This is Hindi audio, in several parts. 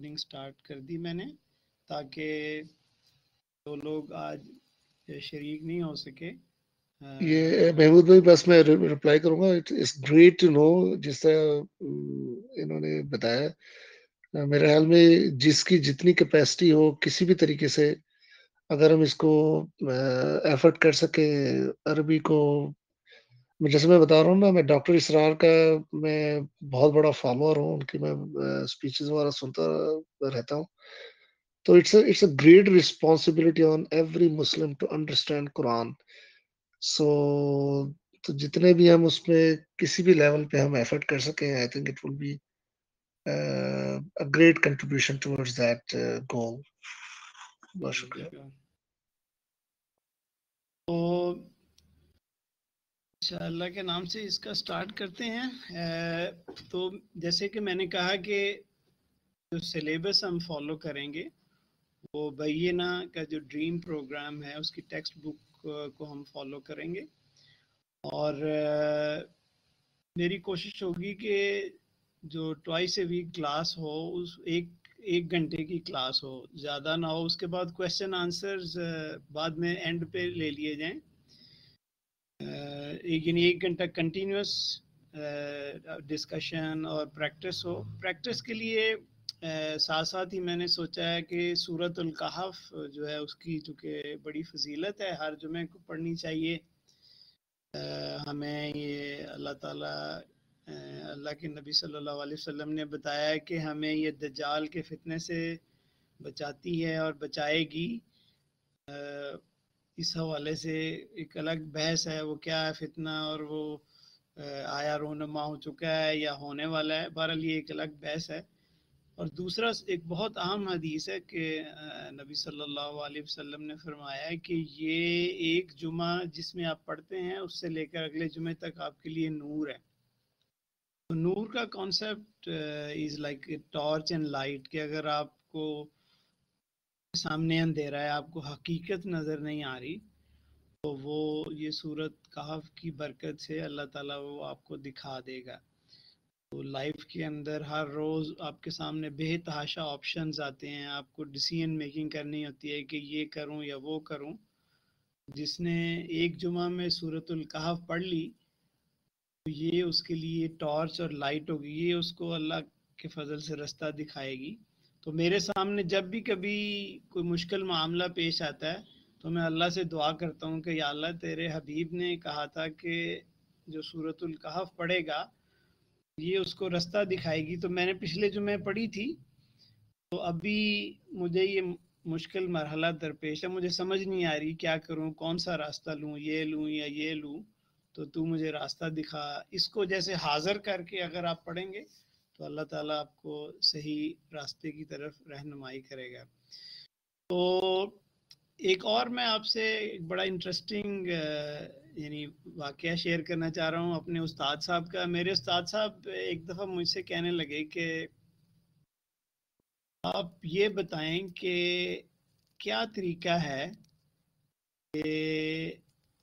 रिकॉर्डिंग स्टार्ट कर दी मैंने, ताकि जो लोग आज शरीक नहीं हो सके। ये महमूद भाई बस मैं रिप्लाई करूंगा। इट्स ग्रेट टू नो, जिस तरह इन्होंने बताया। मेरे ख्याल में जिसकी जितनी कैपेसिटी हो किसी भी तरीके से, अगर हम इसको एफर्ट कर सके अरबी को। जैसे मैं बता रहा हूँ ना, मैं डॉक्टर इसरार का मैं बहुत बड़ा फॉलोअर हूँ, उनकी मैं स्पीचेस वगैरह सुनता रहता हूँ। तो it's a great responsibility on every Muslim to understand Quran. So तो जितने भी हम उसमें किसी भी लेवल पे हम एफर्ट कर सकें, I think it will be a great contribution towards that goal. बहुत शुक्रिया। तो अल्लाह के नाम से इसका स्टार्ट करते हैं। तो जैसे कि मैंने कहा कि जो सिलेबस हम फॉलो करेंगे वो बैना का जो ड्रीम प्रोग्राम है उसकी टेक्स्ट बुक को हम फॉलो करेंगे। और मेरी कोशिश होगी कि जो ट्वाइस ए वीक क्लास हो उस एक घंटे की क्लास हो, ज़्यादा ना हो। उसके बाद क्वेश्चन आंसर्स बाद में एंड पे ले लिए जाएं। एक घंटा कंटिन्यूस डिस्कशन और प्रैक्टिस हो। प्रैक्टिस के लिए साथ साथ ही मैंने सोचा है कि सूरतुल कहफ जो है उसकी चूँकि बड़ी फजीलत है, हर जुमे को पढ़नी चाहिए। हमें ये अल्लाह ताला अल्लाह के नबी सल्लल्लाहु अलैहि वसल्लम ने बताया है कि हमें ये दज्जाल के फितने से बचाती है और बचाएगी। इस हवाले से एक अलग बहस है, वो क्या है फितना, और वो आया रोनमा हो चुका है या होने वाला है। बहरहाल ये एक अलग बहस है। और दूसरा एक बहुत अहम हदीस है कि नबी सल्लल्लाहु अलैहि वसल्लम ने फरमाया है कि ये एक जुमा जिसमें आप पढ़ते हैं उससे लेकर अगले जुमे तक आपके लिए नूर है। तो नूर का concept is like torch and light, कि अगर आपको सामने अंधेरा है, आपको हकीकत नज़र नहीं आ रही, तो वो ये सूरत कहफ की बरकत से अल्लाह ताला वो आपको दिखा देगा। तो लाइफ के अंदर हर रोज़ आपके सामने बेतहाशा ऑप्शंस आते हैं, आपको डिसीजन मेकिंग करनी होती है कि ये करूं या वो करूं। जिसने एक जुमा में सूरतुल कहफ पढ़ ली तो ये उसके लिए टॉर्च और लाइट होगी, ये उसको अल्लाह के फजल से रास्ता दिखाएगी। तो मेरे सामने जब भी कभी कोई मुश्किल मामला पेश आता है तो मैं अल्लाह से दुआ करता हूँ कि या अल्लाह तेरे हबीब ने कहा था कि जो सूरतुल कहफ पढ़ेगा ये उसको रास्ता दिखाएगी। तो मैंने पिछले जुमे पढ़ी थी, तो अभी मुझे ये मुश्किल मरहला दरपेश है, मुझे समझ नहीं आ रही क्या करूं, कौन सा रास्ता लूं, ये लूं या ये लूं। तो तू मुझे रास्ता दिखा। इसको जैसे हाजिर करके अगर आप पढ़ेंगे तो अल्लाह ताला आपको सही रास्ते की तरफ रहनुमाई करेगा। तो एक और मैं आपसे एक बड़ा इंटरेस्टिंग यानी वाकया शेयर करना चाह रहा हूँ अपने उस्ताद साहब का। मेरे उस्ताद साहब एक दफ़ा मुझसे कहने लगे कि आप ये बताएं कि क्या तरीका है कि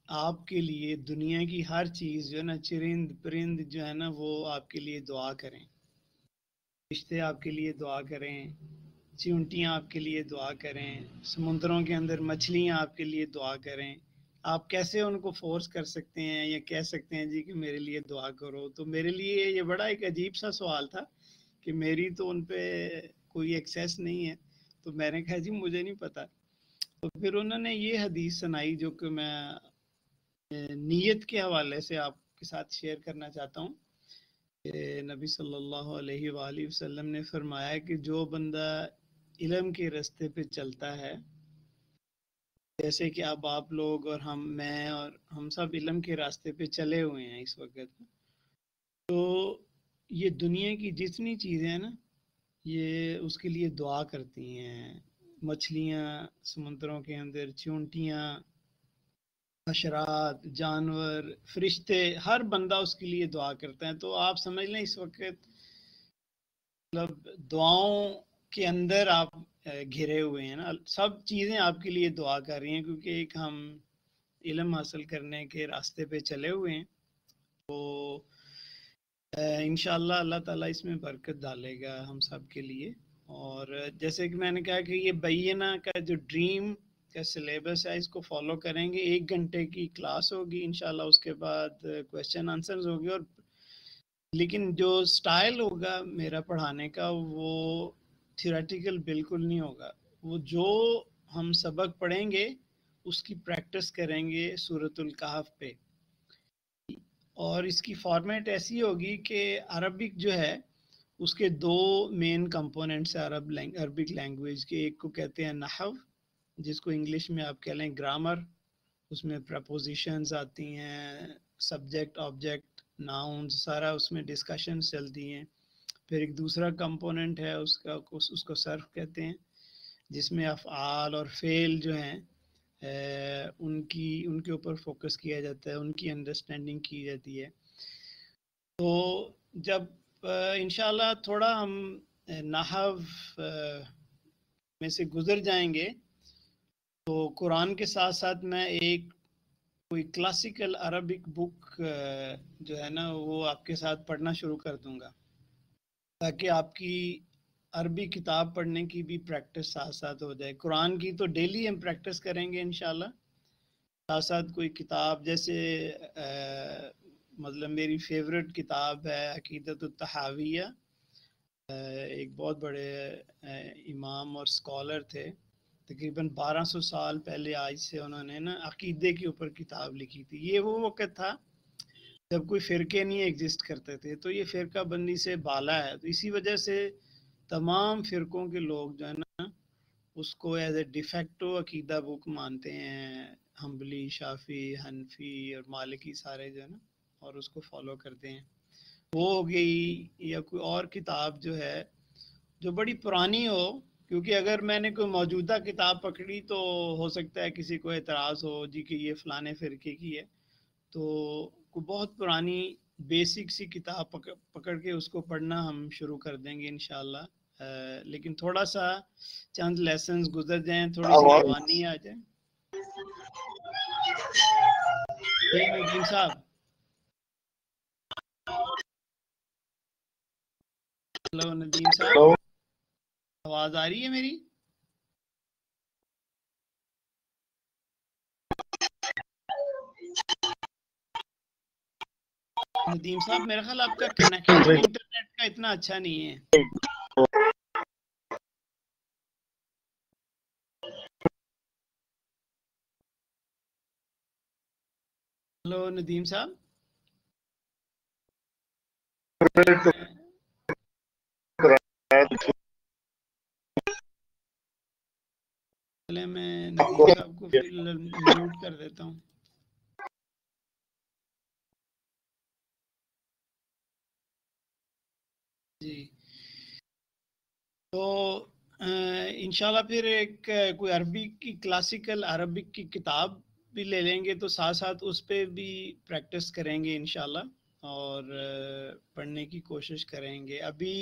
आपके लिए दुनिया की हर चीज़ जो है ना, चरिंद परिंद जो है ना, वो आपके लिए दुआ करें, रिश्ते आपके लिए दुआ करें, चींटियाँ आपके लिए दुआ करें, समुद्रों के अंदर मछलियाँ आपके लिए दुआ करें। आप कैसे उनको फोर्स कर सकते हैं या कह सकते हैं जी कि मेरे लिए दुआ करो? तो मेरे लिए ये बड़ा एक अजीब सा सवाल था कि मेरी तो उन पे कोई एक्सेस नहीं है। तो मैंने कहा जी मुझे नहीं पता। तो फिर उन्होंने ये हदीस सुनाई जो कि मैं नीयत के हवाले से आपके साथ शेयर करना चाहता हूँ। नबी सल्लल्लाहु अलैहि वसल्लम ने फरमाया कि जो बंदा इल्म के रास्ते पे चलता है, जैसे कि अब आप लोग और मैं और हम सब इल्म के रास्ते पे चले हुए हैं इस वक्त, तो ये दुनिया की जितनी चीज़ें हैं ना, ये उसके लिए दुआ करती हैं। मछलियाँ समुद्रों के अंदर, चींटियाँ, हशरात, जानवर, फरिश्ते, हर बंदा उसके लिए दुआ करता है। तो आप समझ लें इस वक्त मतलब दुआओं के अंदर आप घिरे हुए हैं ना, सब चीज़ें आपके लिए दुआ कर रही हैं, क्योंकि एक हम इल्म हासिल करने के रास्ते पे चले हुए हैं। तो इंशाअल्लाह अल्लाह ताला इसमें बरकत डालेगा हम सब के लिए। और जैसे कि मैंने कहा कि ये बैना का जो ड्रीम का सिलेबस है इसको फॉलो करेंगे। 1 घंटे की क्लास होगी इंशाल्लाह, उसके बाद क्वेश्चन आंसर्स होगी। और लेकिन जो स्टाइल होगा मेरा पढ़ाने का वो थियोरेटिकल बिल्कुल नहीं होगा। वो जो हम सबक पढ़ेंगे उसकी प्रैक्टिस करेंगे सूरतुल कहफ पे। और इसकी फॉर्मेट ऐसी होगी कि अरबिक जो है उसके 2 मेन कंपोनेंट्स है अरबिक लैंग्वेज के। एक को कहते हैं नहव, जिसको इंग्लिश में आप कह लें ग्रामर। उसमें प्रपोजिशंस आती हैं, सब्जेक्ट ऑब्जेक्ट नाउन्स, सारा उसमें डिस्कशन चलती हैं। फिर एक दूसरा कंपोनेंट है उसको सर्फ कहते हैं, जिसमें अफ़आल और फेल जो हैं उनके ऊपर फोकस किया जाता है, उनकी अंडरस्टैंडिंग की जाती है। तो जब इंशाल्लाह थोड़ा हम नहव में से गुजर जाएंगे तो कुरान के साथ साथ मैं एक कोई क्लासिकल अरबिक बुक जो है ना वो आपके साथ पढ़ना शुरू कर दूंगा, ताकि आपकी अरबी किताब पढ़ने की भी प्रैक्टिस साथ साथ हो जाए। कुरान की तो डेली हम प्रैक्टिस करेंगे इंशाल्लाह, साथ साथ कोई किताब जैसे मतलब मेरी फेवरेट किताब है अकीदत तहाविया। एक बहुत बड़े इमाम और स्कॉलर थे, तकरीबन 1200 साल पहले आज से उन्होंने ना अकीदे के ऊपर किताब लिखी थी। ये वो वक्त था जब कोई फ़िरके नहीं एग्जिस्ट करते थे, तो ये फ़िरका बंदी से बाला है। तो इसी वजह से तमाम फ़िरकों के लोग जो है ना उसको एज ए डिफेक्टो अकीदा बुक मानते हैं। हम्बली, शाफी, हनफी और मालिकी सारे जो है ना, और उसको फॉलो करते हैं। वो हो गई, या कोई और किताब जो है जो बड़ी पुरानी हो, क्योंकि अगर मैंने कोई मौजूदा किताब पकड़ी तो हो सकता है किसी को एतराज़ हो जी कि ये फ़लाने फ़िरके की है। तो कोई बहुत पुरानी बेसिक सी किताब पकड़ के उसको पढ़ना हम शुरू कर देंगे इंशाल्लाह। लेकिन थोड़ा सा चंद लेसन्स गुजर जाएं, थोड़ी सी जवानी आ जाए। जी नदीम साहब, हेलो नदीम साहब, आवाज़ आ रही है मेरी? नदीम साहब मेरा ख्याल आपका कनेक्शन इंटरनेट का इतना अच्छा नहीं है। हेलो नदीम साहब, पहले मैं नदीम साहब को फिर म्यूट कर देता हूँ। जी, तो इंशाल्लाह फिर एक कोई अरबी की क्लासिकल अरबिक की किताब भी ले लेंगे, तो साथ साथ उस पर भी प्रैक्टिस करेंगे इंशाल्लाह, और पढ़ने की कोशिश करेंगे। अभी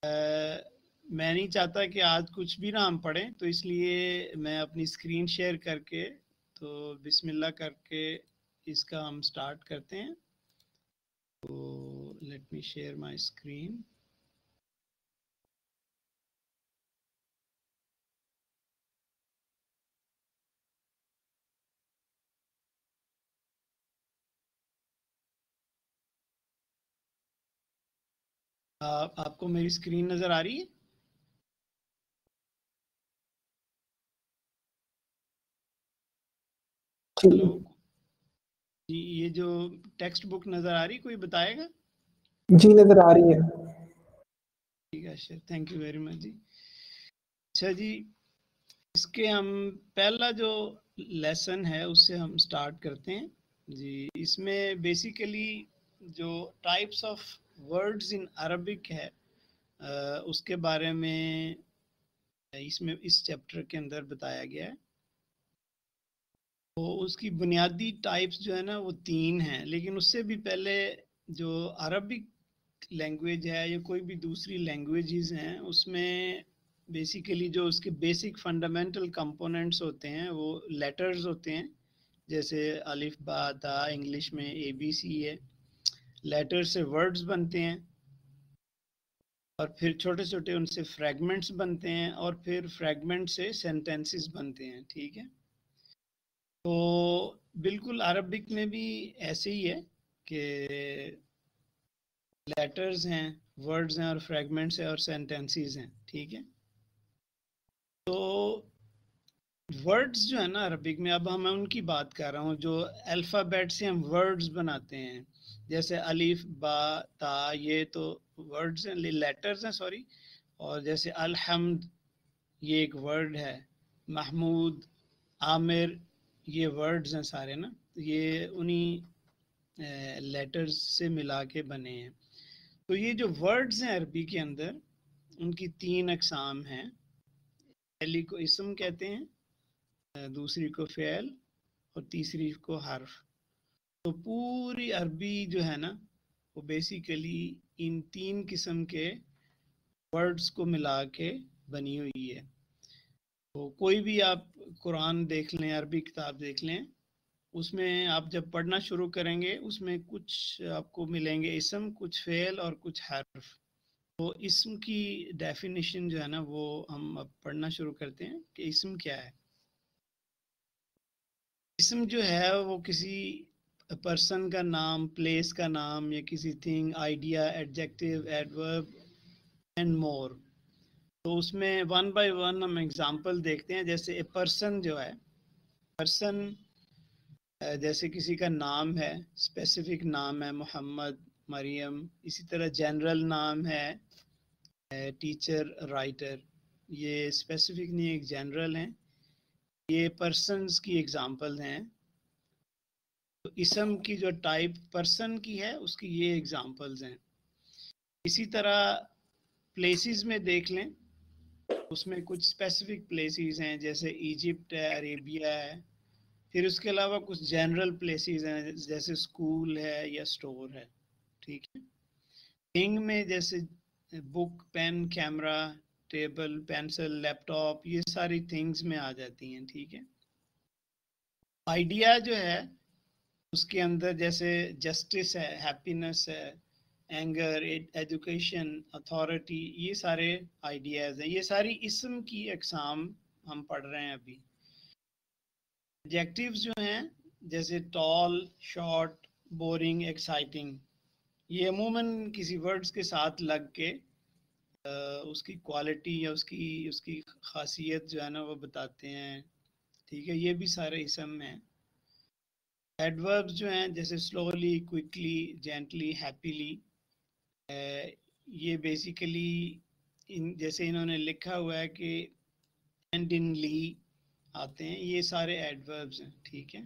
मैं नहीं चाहता कि आज कुछ भी ना हम पढ़ें, तो इसलिए मैं अपनी स्क्रीन शेयर करके, तो बिस्मिल्लाह करके इसका हम स्टार्ट करते हैं। तो let me share my screen. आपको मेरी स्क्रीन नज़र आ रही है? हेलो जी, ये जो टेक्स्ट बुक नज़र आ रही, कोई बताएगा? जी नज़र आ रही है। ठीक है sir, thank you very much ji. अच्छा जी, इसके हम पहला जो लेसन है उससे हम स्टार्ट करते हैं जी। इसमें बेसिकली जो types of words in Arabic है उसके बारे में इसमें इस चैप्टर के अंदर बताया गया है। तो उसकी बुनियादी टाइप्स जो है ना वो 3 हैं, लेकिन उससे भी पहले जो अरबिक लैंग्वेज है या कोई भी दूसरी लैंग्वेजेस हैं उसमें बेसिकली जो उसके बेसिक फंडामेंटल कंपोनेंट्स होते हैं वो लेटर्स होते हैं। जैसे अलिफ बा ता, इंग्लिश में ABC है। लेटर्स से वर्ड्स बनते हैं, और फिर छोटे छोटे उनसे फ्रैगमेंट्स बनते हैं और फिर फ्रैगमेंट से सेंटेंसेस बनते हैं। ठीक है, तो बिल्कुल अरबिक में भी ऐसे ही है कि लेटर्स हैं, वर्ड्स हैं और फ्रैगमेंट्स हैं और सेंटेंसेस हैं। ठीक है, तो वर्ड्स जो है ना अरबिक में, अब मैं उनकी बात कर रहा हूँ जो अल्फ़ाबेट से हम वर्ड्स बनाते हैं, जैसे अलिफ बा ता, ये तो वर्ड्स हैं, लेटर्स हैं सॉरी। और जैसे अलहम्द, ये एक वर्ड है। महमूद, आमिर, ये वर्ड्स हैं सारे ना, ये उन्हीं लेटर्स से मिला के बने हैं। तो ये जो वर्ड्स हैं अरबी के अंदर, उनकी 3 अक़साम हैं। पहली को इस्म कहते हैं, दूसरी को फ़ेल और तीसरी को हर्फ। तो पूरी अरबी जो है ना, वो बेसिकली इन 3 किस्म के वर्ड्स को मिला के बनी हुई है। तो कोई भी आप कुरान देख लें, अरबी किताब देख लें, उसमें आप जब पढ़ना शुरू करेंगे उसमें कुछ आपको मिलेंगे इस्म, कुछ फ़ेल और कुछ हर्फ। तो इस्म की डेफिनेशन जो है ना, वो हम अब पढ़ना शुरू करते हैं कि इस्म क्या है। इस्म जो है वो किसी पर्सन का नाम, प्लेस का नाम, या किसी thing, idea, adjective, adverb and मोर। तो उसमें वन बाय वन हम एग्जांपल देखते हैं। जैसे ए पर्सन जो है, पर्सन जैसे किसी का नाम है, स्पेसिफिक नाम है मोहम्मद, मरियम। इसी तरह जनरल नाम है टीचर, राइटर। ये स्पेसिफिक नहीं, एक जनरल हैं। ये पर्सन्स की एग्जांपल हैं। तो इस्म की जो टाइप पर्सन की है, उसकी ये एग्जांपल्स हैं। इसी तरह प्लेसेस में देख लें, उसमें कुछ स्पेसिफिक प्लेसेस हैं, जैसे इजिप्ट है, अरेबिया है। फिर उसके अलावा कुछ जनरल प्लेसेस हैं, जैसे स्कूल है या स्टोर है। ठीक है, थिंग में जैसे book, pen, camera, table, pencil, laptop, ये सारी थिंग्स में आ जाती हैं। ठीक है, आइडिया जो है उसके अंदर जैसे जस्टिस है, हैप्पीनेस है, एंगर, एजुकेशन, अथॉरिटी, ये सारे आइडियाज हैं। ये सारी इस्म की अक़साम हम पढ़ रहे हैं अभी। एडजेक्टिव्स जो हैं, जैसे टॉल, शॉर्ट, बोरिंग, एक्साइटिंग, ये अमूमन किसी वर्ड्स के साथ लग के उसकी क्वालिटी या उसकी उसकी खासियत जो है ना, वो बताते हैं। ठीक है, ये भी सारे इस्म हैं। एडवर्ब्स जो हैं, जैसे स्लोली, क्विकली, जेंटली, हैप्पीली, ये बेसिकली जैसे इन्होंने लिखा हुआ है कि एंड इन ली आते हैं, ये सारे एडवर्ब्स हैं। ठीक है,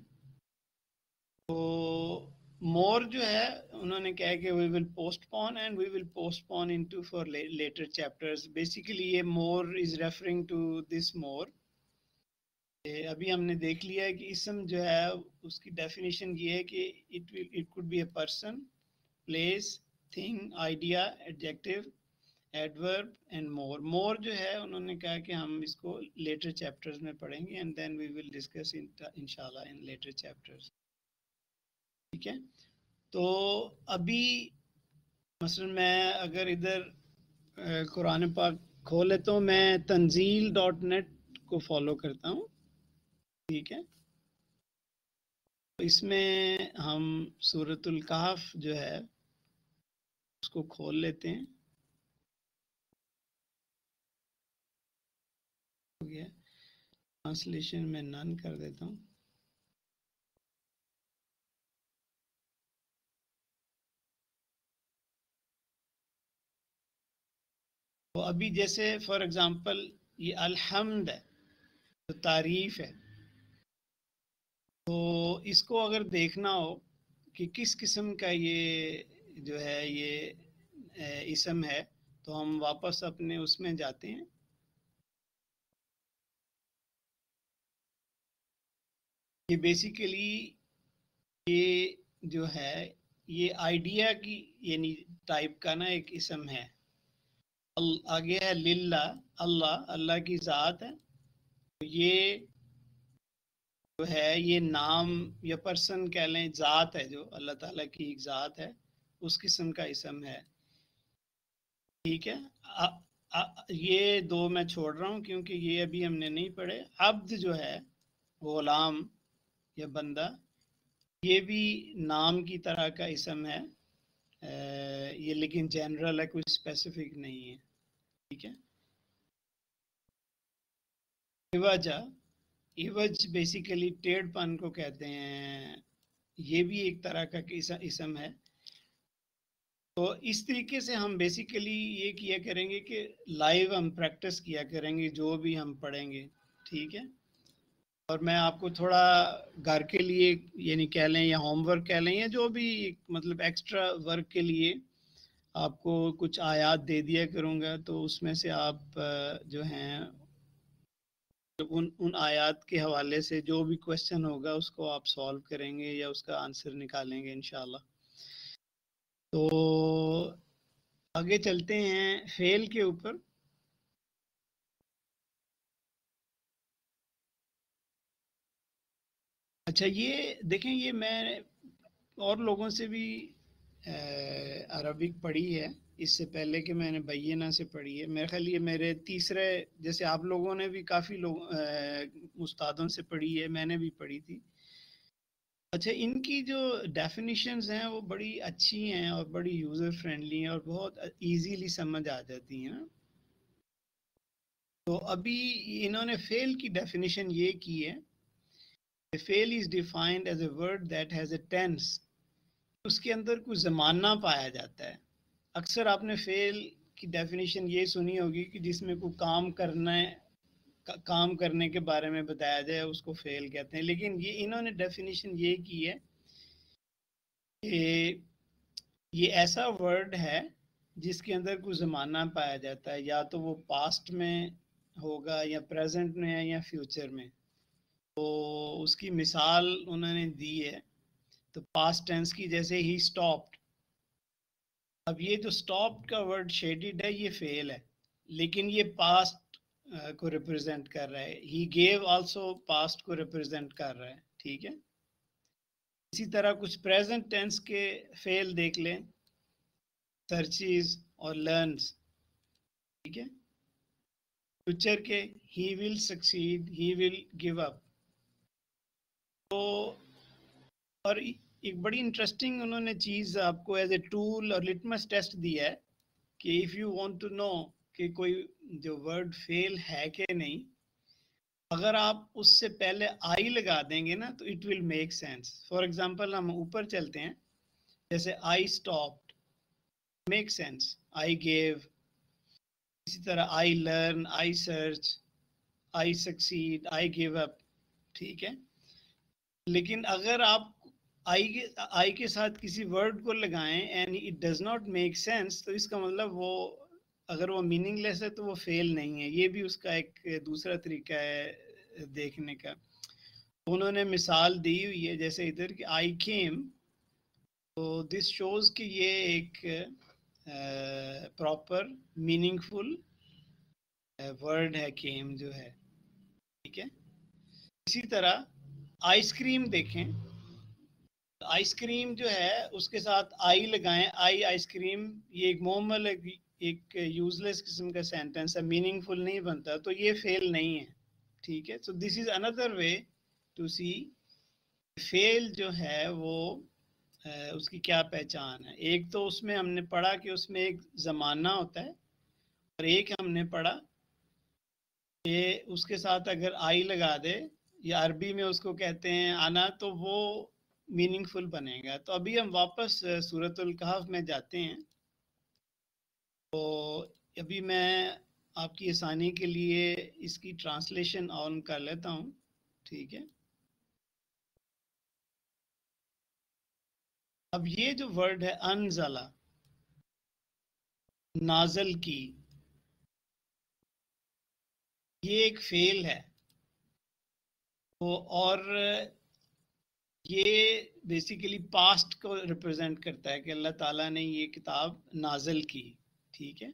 तो मोर जो है, उन्होंने कहा कि we will postpone and we will postpone into for later chapters. Basically ये more is referring to this more. अभी हमने देख लिया है कि इस्म जो है उसकी डेफिनेशन ये है कि it could be a person, place, thing, idea, adjective, adverb and more. More जो है उन्होंने कहा कि हम इसको लेटर चैप्टर्स में पढ़ेंगे and then we will discuss इंशाल्लाह इन लेटर चैप्टर्स। ठीक है, तो अभी मसलन मैं अगर इधर कुरान पाक खोले तो मैं tanzeel.net को फॉलो करता हूँ। ठीक है, तो इसमें हम सूरतुल कहफ जो है उसको खोल लेते हैं। हो गया, ट्रांसलेशन में नन कर देता हूँ। तो अभी जैसे फॉर एग्जांपल ये अलहम्द है, तो तारीफ है। तो इसको अगर देखना हो कि किस किस्म का ये जो है ये इस्म है, तो हम वापस अपने उसमें जाते हैं। ये बेसिकली ये जो है ये आइडिया की यानी टाइप का ना एक इस्म है। आगे है लिल्ला, अल्लाह, अल्लाह की ज़ात है। तो ये जो है ये नाम या पर्सन कह लें, ज़ात है जो अल्लाह ताला की एक ज़ात है, उस किस्म का इस्म है। ठीक है, ये दो मैं छोड़ रहा हूँ क्योंकि ये अभी हमने नहीं पढ़े। अब्द जो है, गुलाम या बंदा, ये भी नाम की तरह का इसम है। ये लेकिन जनरल है, कुछ स्पेसिफिक नहीं है। ठीक है। इवजा, इवज बेसिकली टेढ़पन को कहते हैं। ये भी एक तरह का इसम है। तो इस तरीके से हम बेसिकली ये किया करेंगे कि लाइव हम प्रैक्टिस किया करेंगे जो भी हम पढ़ेंगे। ठीक है। और मैं आपको थोड़ा घर के लिए यानी कह लें या होमवर्क कह लें या जो भी मतलब एक्स्ट्रा वर्क के लिए आपको कुछ आयात दे दिया करूँगा, तो उसमें से आप जो हैं उन आयात के हवाले से जो भी क्वेश्चन होगा उसको आप सॉल्व करेंगे या उसका आंसर निकालेंगे इंशाल्लाह। तो आगे चलते हैं फेल के ऊपर। अच्छा, ये देखें, ये मैं और लोगों से भी अरबिक पढ़ी है इससे पहले कि मैंने बैना से पढ़ी है। मेरे ख्याल ये मेरे तीसरे, जैसे आप लोगों ने भी काफ़ी लोग उस्तादों से पढ़ी है, मैंने भी पढ़ी थी। अच्छा, इनकी जो डेफिनेशंस हैं वो बड़ी अच्छी हैं और बड़ी यूज़र फ्रेंडली हैं और बहुत इजीली समझ आ जाती हैं। तो अभी इन्होंने फेल की डेफिनेशन ये की है, fail is defined as a word that has a tense. उसके अंदर कुछ ज़माना पाया जाता है। अक्सर आपने फेल की डेफिनेशन ये सुनी होगी कि जिसमें कोई काम करना है, काम करने के बारे में बताया जाए, उसको फेल कहते हैं। लेकिन ये इन्होंने डेफिनेशन ये की है कि ये ऐसा वर्ड है जिसके अंदर कुछ ज़माना पाया जाता है, या तो वो पास्ट में होगा या प्रेजेंट में है या फ्यूचर में। तो उसकी मिसाल उन्होंने दी है। तो पास्ट टेंस की, जैसे ही स्टॉप्ड। अब ये जो स्टॉप का वर्ड शेडिड है, ये फेल है, लेकिन ये पास्ट को रिप्रेजेंट कर रहा है। ही गेव आल्सो पास्ट को रिप्रेजेंट कर रहा है। ठीक है। इसी तरह कुछ प्रेजेंट टेंस के फेल देख लें, सर्चेस और लर्न्स। ठीक है। फ्यूचर के he will succeed, he will give up. तो और एक बड़ी इंटरेस्टिंग उन्होंने चीज़ आपको एज ए टूल और लिटमस टेस्ट दिया है कि if you want to know कि कोई जो वर्ड फेल है कि नहीं, अगर आप उससे पहले आई लगा देंगे ना तो it will make sense. For example हम ऊपर चलते हैं, जैसे I stopped, make sense. I gave, इसी तरह I learn, I search, I succeed, I give up. ठीक है। लेकिन अगर आप आई के साथ किसी वर्ड को लगाएं and it does not make sense, तो इसका मतलब वो, अगर वो मीनिंगलेस है तो वो फेल नहीं है। ये भी उसका एक दूसरा तरीका है देखने का। उन्होंने मिसाल दी हुई है, जैसे इधर कि आई केम, तो दिस शोज कि ये एक प्रॉपर मीनिंगफुल वर्ड है केम जो है। ठीक है। इसी तरह आइसक्रीम देखें, आइसक्रीम जो है उसके साथ आई लगाएं, आई आइसक्रीम, ये एक मोमल एक यूजलेस किस्म का सेंटेंस है, मीनिंगफुल नहीं बनता, तो ये फेल नहीं है। ठीक है। So this is another way to see fail जो है वो उसकी क्या पहचान है। एक तो उसमें हमने पढ़ा कि उसमें एक ज़माना होता है, और एक हमने पढ़ा कि उसके साथ अगर आई लगा दे, या अरबी में उसको कहते हैं आना, तो वो मीनिंगफुल बनेगा। तो अभी हम वापस सूरतुल कहफ में जाते हैं। तो अभी मैं आपकी आसानी के लिए इसकी ट्रांसलेशन ऑन कर लेता हूँ। ठीक है। अब ये जो वर्ड है अनजला, नाजल की, ये एक फेल है। तो और ये बेसिकली पास्ट को रिप्रेजेंट करता है कि अल्लाह ताला ने ये किताब नाजल की। ठीक है।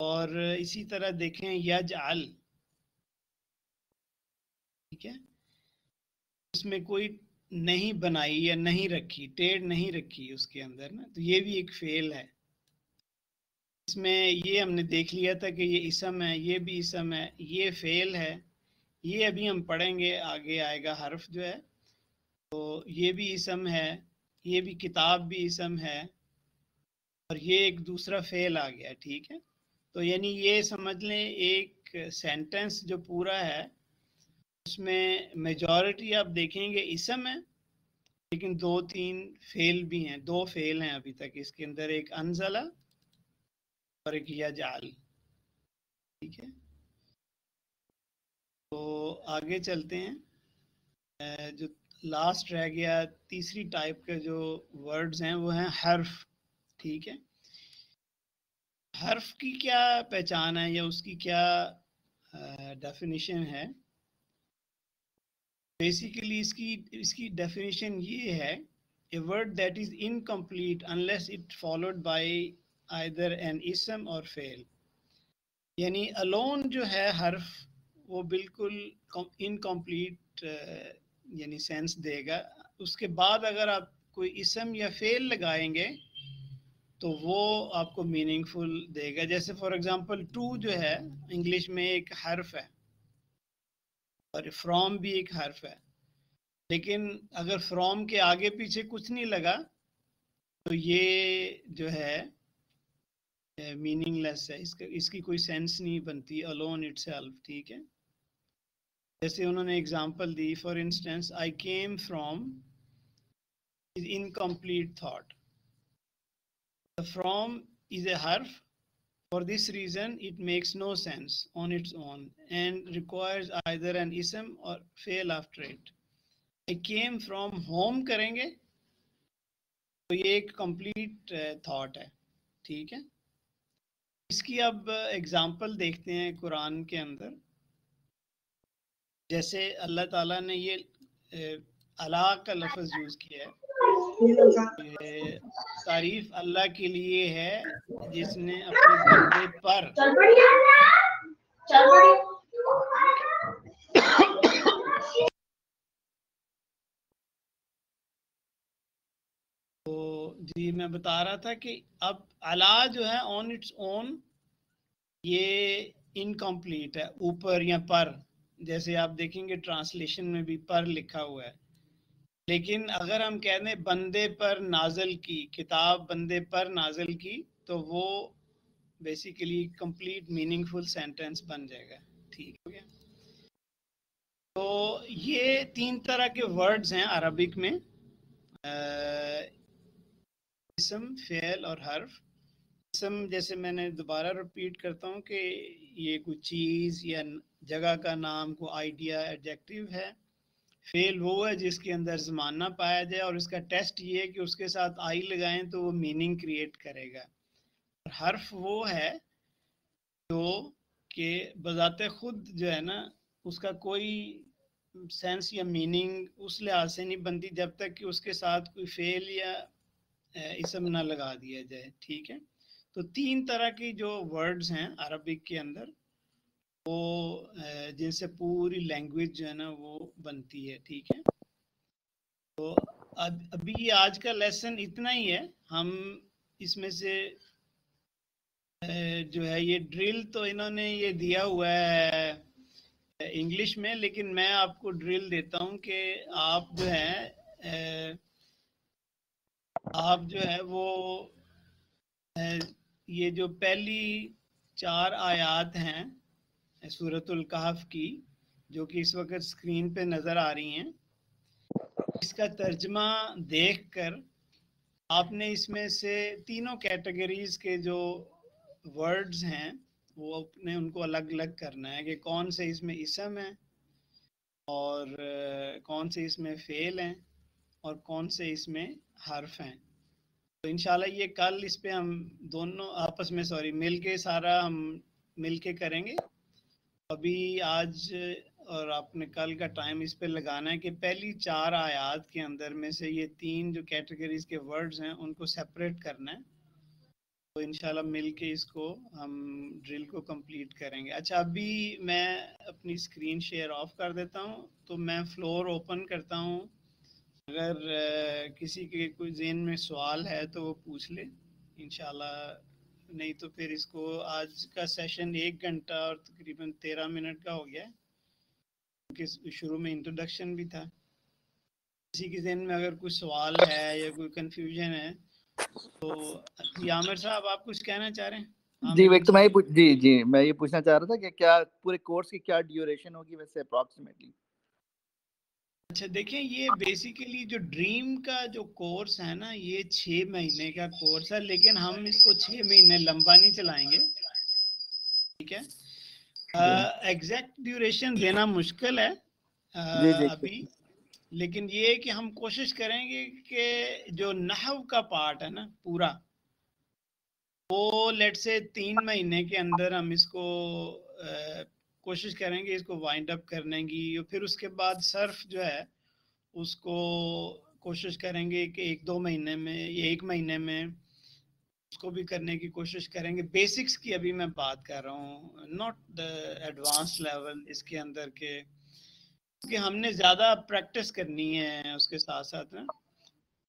और इसी तरह देखें यजअल, ठीक है, उसमें कोई नहीं बनाई या नहीं रखी, टेढ़ नहीं रखी उसके अंदर ना, तो ये भी एक फेल है। इसमें ये हमने देख लिया था कि ये इसम है, ये भी इसम है, ये फेल है, ये अभी हम पढ़ेंगे, आगे आएगा हर्फ जो है। तो ये भी इसम है, ये भी किताब भी इसम है, और ये एक दूसरा फेल आ गया, ठीक है। तो यानी ये समझ लें एक सेंटेंस जो पूरा है उसमें मेजॉरिटी आप देखेंगे इसम है, लेकिन 2-3 फेल भी हैं, 2 फेल हैं अभी तक इसके अंदर, एक अनजला और एक यजाल, ठीक है। तो आगे चलते हैं। जो लास्ट रह गया, तीसरी टाइप के जो वर्ड्स हैं वो हैं हर्फ, ठीक है। हर्फ की क्या पहचान है या उसकी क्या डेफिनेशन है? बेसिकली इसकी डेफिनेशन ये है, a word that is incomplete unless it followed by either an ism or fail। यानी अलोन जो है हर्फ वो बिल्कुल इनकम्प्लीट यानी सेंस देगा, उसके बाद अगर आप कोई इसम या फेल लगाएंगे तो वो आपको मीनिंगफुल देगा। जैसे फॉर एग्जांपल टू जो है इंग्लिश में एक हर्फ है और फ्रॉम भी एक हर्फ है, लेकिन अगर फ्रॉम के आगे पीछे कुछ नहीं लगा तो ये जो है मीनिंगलेस है, इसकी कोई सेंस नहीं बनती अलोन इटसेल्फ, ठीक है। जैसे उन्होंने example the, for instance I came from is incomplete thought. The from is a हर्फ, for this reason it makes no sense on its own and requires either an ism or fail after it। I came from home करेंगे तो ये एक कंप्लीट थॉट है, ठीक है। इसकी अब एग्जांपल देखते हैं कुरान के अंदर। जैसे अल्लाह ताला ने ये अला का लफ्ज यूज किया है, तारीफ अल्लाह के लिए है जिसने अपने बंदे पर तो जी मैं बता रहा था कि अब अला जो है ऑन इट्स ओन ये इनकम्प्लीट है, ऊपर या पर, जैसे आप देखेंगे ट्रांसलेशन में भी पर लिखा हुआ है। लेकिन अगर हम कह दें बंदे पर नाजल की, किताब बंदे पर नाजल की, तो वो बेसिकली कंप्लीट मीनिंगफुल सेंटेंस बन जाएगा, ठीक हो गया। तो ये 3 तरह के वर्ड्स हैं अरबिक में, इसम, फेल और हर्फ। इसम जैसे मैंने दोबारा रिपीट करता हूँ कि ये कोई चीज़ या जगह का नाम, कोई आइडिया, एडजेक्टिव है। फेल वो है जिसके अंदर ज़माना पाया जाए और इसका टेस्ट ये है कि उसके साथ आई लगाएं तो वो मीनिंग क्रिएट करेगा। और हर्फ वो है जो कि बजाते खुद जो है ना उसका कोई सेंस या मीनिंग उस लिहाज से नहीं बनती जब तक कि उसके साथ कोई फेल या इसम ना लगा दिया जाए, ठीक है। तो 3 तरह की जो वर्ड्स हैं अरबिक के अंदर वो जिनसे पूरी लैंग्वेज जो है ना वो बनती है, ठीक है। तो अभी आज का लेसन इतना ही है। हम इसमें से जो है ये ड्रिल तो इन्होंने ये दिया हुआ है इंग्लिश में, लेकिन मैं आपको ड्रिल देता हूँ कि आप जो है आप जो है वो ये जो पहली 4 आयात हैं सूरतुल कहफ की, जो कि इस वक्त स्क्रीन पे नज़र आ रही हैं, इसका तर्जमा देखकर आपने इसमें से तीनों कैटेगरीज के जो वर्ड्स हैं वो अपने उनको अलग अलग करना है कि कौन से इसमें इसम है और कौन से इसमें फेल हैं और कौन से इसमें हर्फ हैं। तो इंशाल्लाह ये कल इस पे हम दोनों आपस में मिल के सारा हम मिल के करेंगे। अभी आज और आपने कल का टाइम इस पे लगाना है कि पहली 4 आयात के अंदर में से ये 3 जो कैटेगरीज के वर्ड्स हैं उनको सेपरेट करना है। तो इंशाल्लाह मिल के इसको हम ड्रिल को कंप्लीट करेंगे। अच्छा, अभी मैं अपनी स्क्रीन शेयर ऑफ कर देता हूँ, तो मैं फ्लोर ओपन करता हूँ। अगर किसी के कोई ज़हन में सवाल है तो वो पूछ ले, इंशाल्लाह नहीं तो फिर इसको आज का सेशन 1 घंटा और तकरीबन 13 मिनट का हो गया है, क्योंकि शुरू में इंट्रोडक्शन भी था। किसी के ज़हन में अगर कोई सवाल है या कोई कंफ्यूजन है तो जी आमिर साहब आप कुछ कहना चाह रहे हैं? जी आमिर एक तो मैं अंसारी। जी मैं ये पूछना चाह रहा था कि क्या पूरे कोर्स की क्या ड्यूरेशन होगी वैसे अप्रॉक्सीमेटली? अच्छा देखें, ये बेसिकली जो ड्रीम का जो कोर्स है ना, ये 6 महीने का कोर्स है, लेकिन हम इसको 6 महीने लंबा नहीं चलाएंगे, ठीक है। एग्जैक्ट ड्यूरेशन देना मुश्किल है जी अभी, लेकिन ये है कि हम कोशिश करेंगे कि जो नहव का पार्ट है ना पूरा, वो लेट से 3 महीने के अंदर हम इसको कोशिश करेंगे इसको वाइंड अप करने की। और फिर उसके बाद सर्फ जो है उसको कोशिश करेंगे कि 1-2 महीने में या 1 महीने में उसको भी करने की कोशिश करेंगे। बेसिक्स की अभी मैं बात कर रहा हूँ, नॉट द एडवांस लेवल इसके अंदर के, क्योंकि हमने ज़्यादा प्रैक्टिस करनी है उसके साथ साथ ना।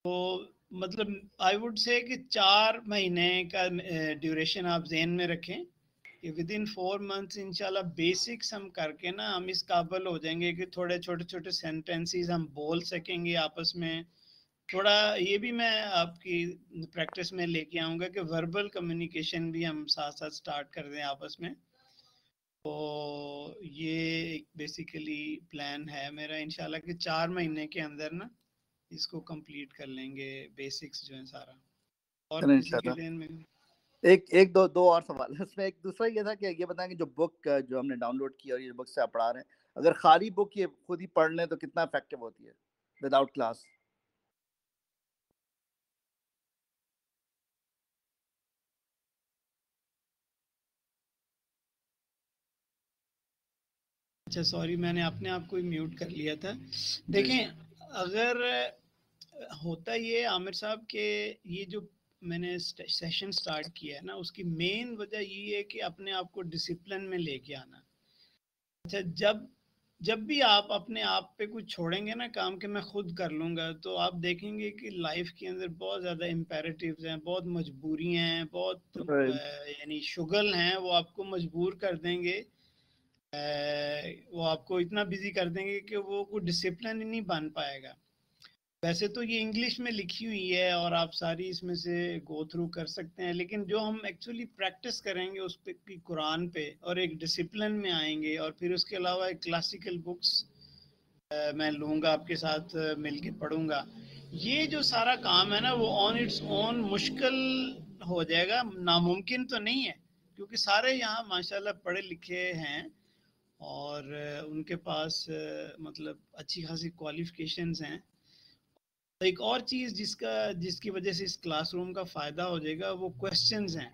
तो मतलब आई वुड से कि 4 महीने का ड्यूरेशन आप ज़हन में रखें कि विद इन 4 मंथ्स इंशाल्लाह बेसिक्स हम करके ना हम इस काबिल हो जाएंगे कि थोड़े छोटे छोटे सेंटेंसेस हम बोल सकेंगे आपस में। थोड़ा ये भी मैं आपकी प्रैक्टिस में लेके आऊँगा कि वर्बल कम्युनिकेशन भी हम साथ साथ स्टार्ट कर दें आपस में। तो ये बेसिकली प्लान है मेरा इंशाल्लाह कि 4 महीने के अंदर ना इसको कंप्लीट कर लेंगे, बेसिक्स जो है सारा। और किसी के ज़हन में एक दो और सवाल है उसमें। एक दूसरा ये था कि ये बताएं कि जो बुक जो हमने डाउनलोड की और ये बुक से आप पढ़ा रहे हैं, अगर खाली बुक ये खुद ही पढ़ लें तो कितना इफेक्टिव होती है विदाउट क्लास? अच्छा सॉरी, मैंने अपने आप को ही म्यूट कर लिया था। देखें, अगर होता ये आमिर साहब के ये जो मैंने सेशन स्टार्ट किया है ना, उसकी मेन वजह ये है कि अपने आप को डिसिप्लिन में लेके आना। अच्छा, जब भी आप अपने आप पे कुछ छोड़ेंगे ना काम के मैं खुद कर लूँगा, तो आप देखेंगे कि लाइफ के अंदर बहुत ज़्यादा इम्पेरेटिव्स हैं, बहुत मजबूरियाँ हैं, बहुत यानी शुगल हैं, वो आपको मजबूर कर देंगे, वो आपको इतना बिजी कर देंगे कि वो कोई डिसिप्लिन ही नहीं बन पाएगा। वैसे तो ये इंग्लिश में लिखी हुई है और आप सारी इसमें से गो थ्रू कर सकते हैं, लेकिन जो हम एक्चुअली प्रैक्टिस करेंगे उस पे की कुरान पे और एक डिसिप्लिन में आएंगे, और फिर उसके अलावा एक क्लासिकल बुक्स मैं लूँगा आपके साथ मिल के पढ़ूँगा। ये जो सारा काम है ना वो ऑन इट्स ओन मुश्किल हो जाएगा, नामुमकिन तो नहीं है, क्योंकि सारे यहाँ माशाल्लाह पढ़े लिखे हैं और उनके पास मतलब अच्छी खासी क्वालिफिकेशंस हैं। एक और चीज़ जिसकी वजह से इस क्लासरूम का फ़ायदा हो जाएगा वो क्वेश्चंस हैं,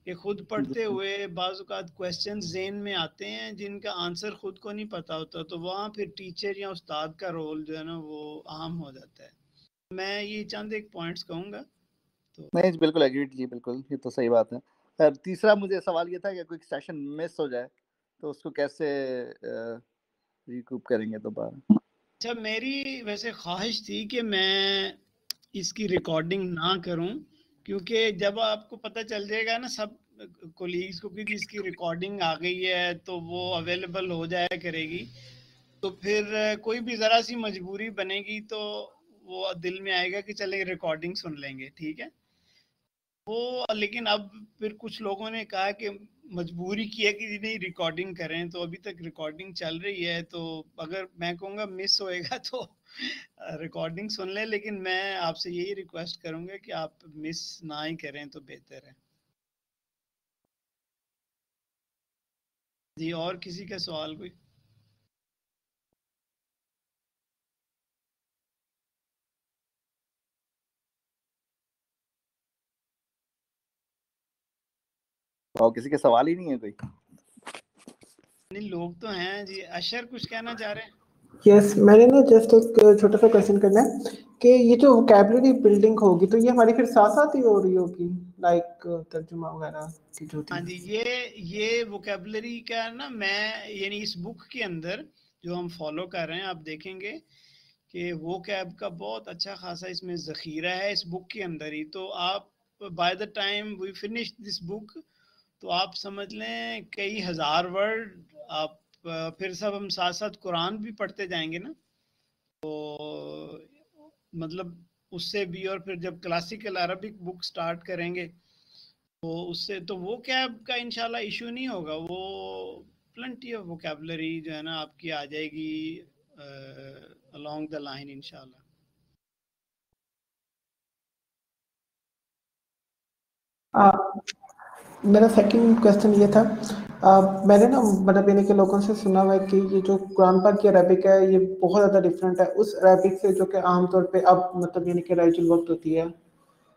कि खुद पढ़ते हुए बाज़ औक़ात क्वेश्चंस ज़हन में आते हैं जिनका आंसर खुद को नहीं पता होता, तो वहाँ फिर टीचर या उस्ताद का रोल जो है ना वो अहम हो जाता है। मैं ये चंद एक पॉइंट्स कहूँगा। तो नहीं बिल्कुल एग्रीड जी, बिल्कुल ये तो सही बात है। खैर तीसरा मुझे सवाल ये था कि कोई सेशन मिस हो जाए तो उसको कैसे रिकूप करेंगे दोबारा? अच्छा, मेरी वैसे ख्वाहिश थी कि मैं इसकी रिकॉर्डिंग ना करूं, क्योंकि जब आपको पता चल जाएगा ना सब कोलीग्स को कि इसकी रिकॉर्डिंग आ गई है तो वो अवेलेबल हो जाया करेगी, तो फिर कोई भी ज़रा सी मजबूरी बनेगी तो वो दिल में आएगा कि चले रिकॉर्डिंग सुन लेंगे, ठीक है। वो लेकिन अब फिर कुछ लोगों ने कहा कि मजबूरी की है कि नहीं रिकॉर्डिंग करें, तो अभी तक रिकॉर्डिंग चल रही है, तो अगर मैं कहूँगा मिस होएगा तो रिकॉर्डिंग सुन लें, लेकिन मैं आपसे यही रिक्वेस्ट करूँगा कि आप मिस ना ही करें तो बेहतर है जी। और किसी का सवाल कोई? और किसी के सवाल ही नहीं है कोई? नहीं, लोग तो हैं जी। अशर कुछ कहना चाह रहे हैं? यस, मैंने ना जस्ट एक छोटा सा क्वेश्चन करना है कि ये जो वोकैबुलरी बिल्डिंग होगी तो ये हमारी फिर साथ साथ ही हो रही होगी, लाइक तर्जुमा वगैरह की जो थी? हाँ जी, ये वोकैबुलरी का ना मैं यानी इस बुक के अंदर जो हम फॉलो कर रहे हैं आप देखेंगे कि वो कैब का बहुत अच्छा खासा इसमें ज़ख़ीरा है इस बुक के अंदर ही। तो आप by the time we finish this book तो आप समझ लें कई हजार वर्ड आप फिर सब हम साथ साथ कुरान भी पढ़ते जाएंगे ना, तो मतलब उससे भी, और फिर जब क्लासिकल अरबिक बुक स्टार्ट करेंगे तो उससे तो वो कैब का इंशाल्लाह इशू नहीं होगा, वो प्लेंटी ऑफ वोकैबुलरी जो है ना आपकी आ जाएगी अलोंग द लाइन इंशाल्लाह। मेरा सेकंड क्वेश्चन ये था, मैंने ना मतलब यानी कि लोगों से सुना हुआ है कि ये जो कुरान पाक की अरबिक है ये बहुत ज़्यादा डिफरेंट है उस अरबिक से जो कि आमतौर पे अब मतलब यानी कि राइजुल वक्त होती है,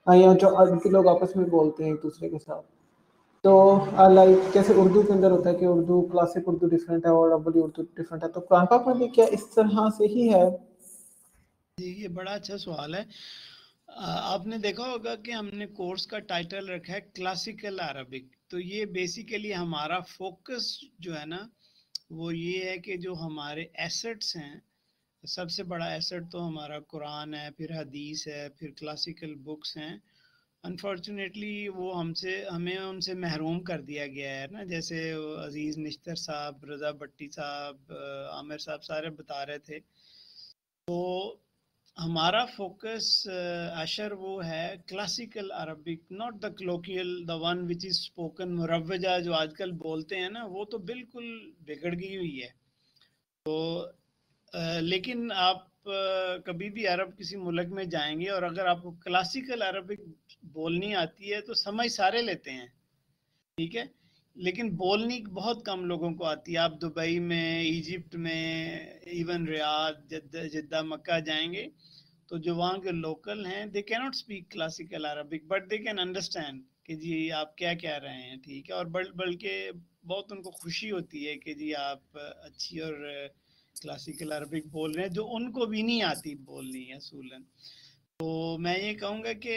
या जो अरबी लोग आपस में बोलते हैं एक दूसरे के साथ। तो लाइक जैसे उर्दू के अंदर होता है कि उर्दू क्लासिक उर्दू डिफरेंट है और अरबी उर्दू डिफरेंट है, तो कुरान पाक में भी क्या इस तरह से ही है? जी ये बड़ा अच्छा सवाल है। आपने देखा होगा कि हमने कोर्स का टाइटल रखा है क्लासिकल अरबिक, तो ये बेसिकली हमारा फोकस जो है ना वो ये है कि जो हमारे एसेट्स हैं, सबसे बड़ा एसेट तो हमारा कुरान है, फिर हदीस है, फिर क्लासिकल बुक्स हैं। अनफॉर्चुनेटली वो हमें उनसे महरूम कर दिया गया है ना, जैसे अजीज़ निश्तर साहब, रज़ा भट्टी साहब, आमिर साहब सारे बता रहे थे। तो हमारा फोकस अशर वो है classical Arabic, not the colloquial, the one which is spoken मुरव्वजा जो आजकल बोलते हैं ना, वो तो बिल्कुल बिगड़ गई हुई है। तो लेकिन आप कभी भी अरब किसी मुल्क में जाएंगे और अगर आपको क्लासिकल अरबिक बोलनी आती है तो समझ सारे लेते हैं, ठीक है, लेकिन बोलनी बहुत कम लोगों को आती है। आप दुबई में, इजिप्ट में, इवन रियाद, जिद्दा, मक्का जाएंगे तो जो वहाँ के लोकल हैं they can not speak classical Arabic but they can understand कि जी आप क्या कह रहे हैं, ठीक है, और बल्कि बहुत उनको खुशी होती है कि जी आप अच्छी और क्लासिकल अरबिक बोल रहे हैं जो उनको भी नहीं आती बोलनी है असूलन। तो मैं ये कहूँगा कि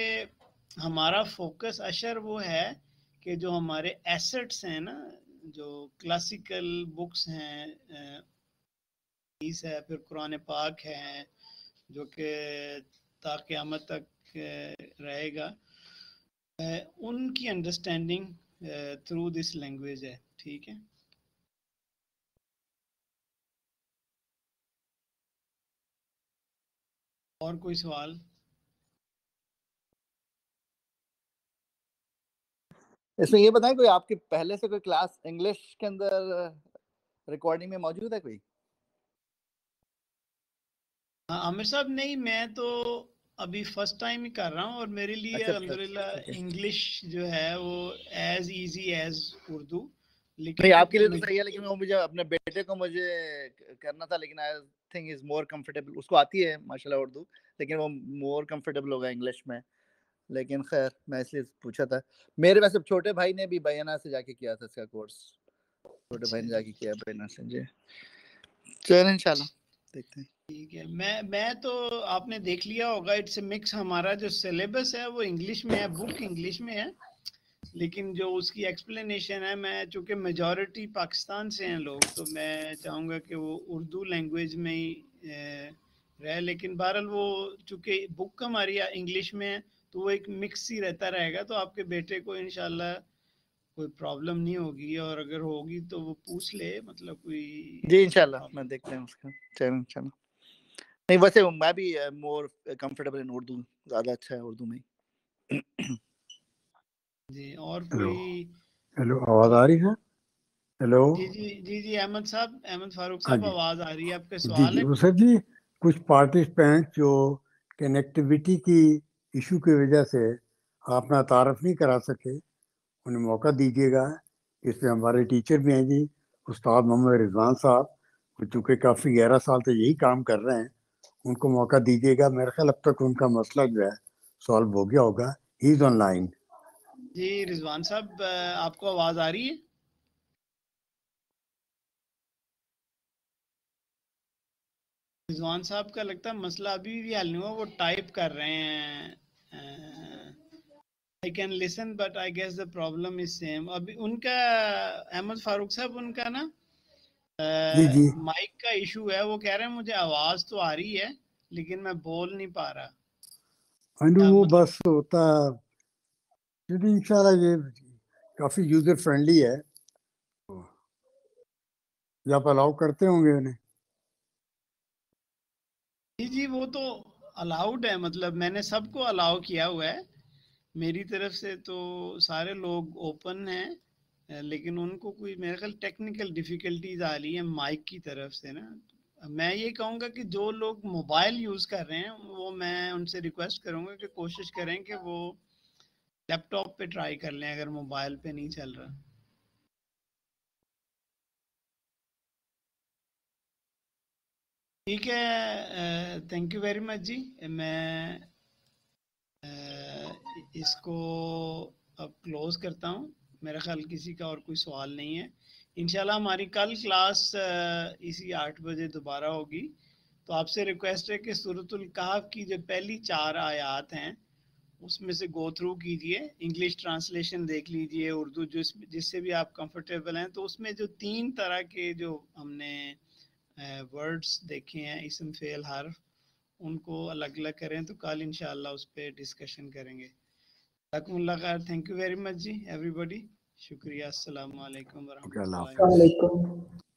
हमारा फोकस अशर वो है कि जो हमारे एसेट्स हैं ना, जो क्लासिकल बुक्स हैं, हदीस है, फिर कुरान पाक है जो कि ता क़यामत तक रहेगा, उनकी अंडरस्टैंडिंग थ्रू दिस लैंग्वेज है, ठीक है। और कोई सवाल? इसमें ये बताएं कोई आपके पहले से कोई क्लास इंग्लिश के अंदर रिकॉर्डिंग में मौजूद है कोई? आमिर साहब नहीं, मैं तो अभी फर्स्ट टाइम ही कर रहा हूँ और मेरे लिए अच्छा, अल्हम्दुलिल्लाह इंग्लिश जो है वो एज इजी एज उर्दू। नहीं लेकिन आपके लिए तो क्योंकि सही है, लेकिन वो मुझे अपने बेटे को मुझे करना था, लेकिन I think is more comfortable, उसको आती है माशाल्लाह उर्दू, लेकिन वो मोर कंफर्टेबल होगा इंग्लिश में। लेकिन खैर मैं इसलिए पूछा था। मेरे वैसे छोटे भाई ने भी बयाना से जाके किया था इसका कोर्स, छोटे भाई ने जाके किया बयाना से जी। चलो इंशाल्लाह देखते हैं। ठीक है, मैं तो आपने देख लिया होगा इट्स मिक्स, हमारा जो सिलेबस है वो इंग्लिश में है, बुक इंग्लिश में है, लेकिन जो उसकी एक्सप्लेनेशन है, मैं चूंकि मेजॉरिटी पाकिस्तान से हैं लोग तो मैं चाहूँगा कि वो उर्दू लैंग्वेज में ही रहे, लेकिन बहरहाल वो चूंकि बुक हमारी इंग्लिश में है तो वो एक मिक्स ही रहता रहेगा, तो आपके बेटे को इंशाल्लाह कोई प्रॉब्लम नहीं होगी, और अगर होगी तो वो पूछ ले, मतलब कोई जी इंशाल्लाह मैं देखते हैं उसका। चलो इंशाल्लाह। नहीं वैसे मैं भी मोर कंफर्टेबल इन उर्दू, ज्यादा अच्छा है उर्दू में। जी और हेलो कोई? हेलो, आवाज आ रही है? हेलो। जी जी जी जी अहमद साहब, अहमद फारूक हाँ साहब जी, आवाज आ रही है, आपका जी सवाल जी है? वो सर जी, कुछ पार्टिसिपेंट जो कनेक्टिविटी की इशू की वजह से अपना तारफ नहीं करा सके, उन्हें मौका दीजिएगा। इसमें हमारे टीचर भी हैं जी, उस्ताद मोहम्मद रिजवान साहब, वो चूँकि काफ़ी 11 साल से यही काम कर रहे हैं, उनको मौका दीजिएगा। मेरे ख्याल अब तक उनका मसला जो है सॉल्व हो गया होगा। He is online. जी रिजवान साहब, आपको आवाज आ रही है? रिजवान साहब का लगता है मसला अभी भी हल नहीं हुआ, वो टाइप कर रहे हैं। I can listen but I guess the problem is same. अभी उनका, अहमद फारूक साहब, उनका ना जी जी, माइक का इशू है, वो कह रहे हैं मुझे आवाज तो आ रही है लेकिन मैं बोल नहीं पा रहा। हाँ जी, क्या वो मतलब? बस होता क्योंकि इंशाल्लाह ये काफ़ी यूज़र फ्रेंडली है, तो ये आप अलाउ करते होंगे उन्हें? जी जी, वो तो अलाउड है, मतलब मैंने सबको अलाउ किया हुआ है मेरी तरफ से, तो सारे लोग ओपन हैं, लेकिन उनको कोई मेरे ख्याल टेक्निकल डिफिकल्टीज आ रही है माइक की तरफ से ना। मैं ये कहूँगा कि जो लोग मोबाइल यूज़ कर रहे हैं वो मैं उनसे रिक्वेस्ट करूँगा कि कोशिश करें कि वो लैपटॉप पे ट्राई कर लें अगर मोबाइल पे नहीं चल रहा। ठीक है, थैंक यू वेरी मच जी। मैं इसको अब क्लोज करता हूँ, मेरा ख्याल किसी का और कोई सवाल नहीं है। इंशाल्लाह हमारी कल क्लास इसी 8 बजे दोबारा होगी। तो आपसे रिक्वेस्ट है कि सूरतुल कहफ की जो पहली 4 आयात हैं उसमें से गो थ्रू कीजिए, इंग्लिश ट्रांसलेशन देख लीजिए, उर्दू जिससे भी आप कंफर्टेबल हैं। तो उसमें जो 3 तरह के जो हमने वर्ड्स देखे हैं, इसम फेल हर्फ, उनको अलग अलग करें। तो कल इंशाल्लाह उस पर डिस्कशन करेंगे। थैंक यू वेरी मच जी एवरीबॉडी, शुक्रिया। अस्सलाम वालेकुम ओके, अल्लाह वरहमतुल्लाहि हाफ़िज़। अस्सलाम वालेकुम।